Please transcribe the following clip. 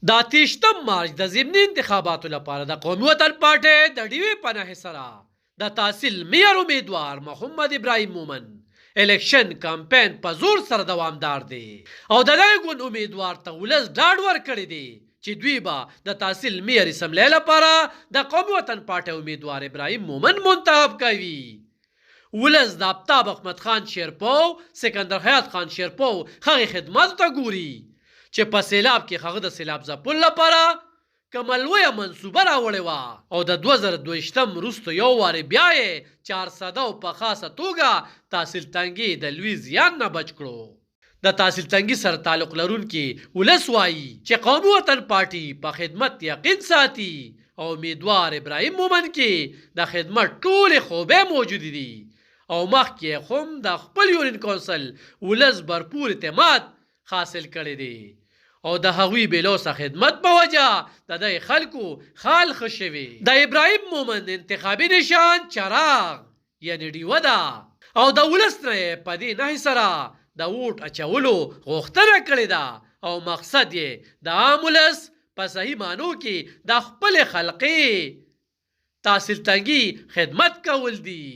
د 28 مارچ د ضمني انتخاباتو لپاره د قومي وطن پارټۍ د ډیوې په نښې سره د تحصیل میئر امیدوار محمد ابراهیم مومن الیکشن کمپین په زور سره دوامدار دی او د دغه ګوند امیدوار ته ولس ډاډ ورکړی دی چې دوی به د تحصیل میئر اسمبلی لپاره د قومي وطن پارټۍ امیدوار ابراهیم مومن منتخب کوي. ولس د آفتاب احمد خان شیرپو سکندر حیات خان شیرپو هغې خدماتو ته ګوري چې په سیلاب کې هغه د سیلاب ځپلو لپاره کومه لویه منصوبه راوړې وه او د 2022 وروسته یو وارې بیا یې 400 او په خاصه توګه تحصیل تنګي د لوی زیان نه بچ کړو. د تحصیل تنګي سره تعلق لرونکي ولس وایي چې قومي وطن پارټي په خدمت یقین ساتي او امیدوار ابراهیم مومن کې د خدمت ټولې خوبې موجودې دي او مخکې هم د خپل یونین کونسل ولس برپور اعتماد حاصل کړی دی او د هغوی بېلوسه خدمت په وجه د دې خلکو خال ښه شوی. د ابراهیم مومن انتخابي نشان چراغ یعنی ډیوه ده او د ولس نه یې په دې نښې سره د ووټ اچولو غوښتنه کړې ده او مقصد یې د عام ولس په صحیح معنو کې د خپلې خلقې تحصیل تنګي خدمت کول دي.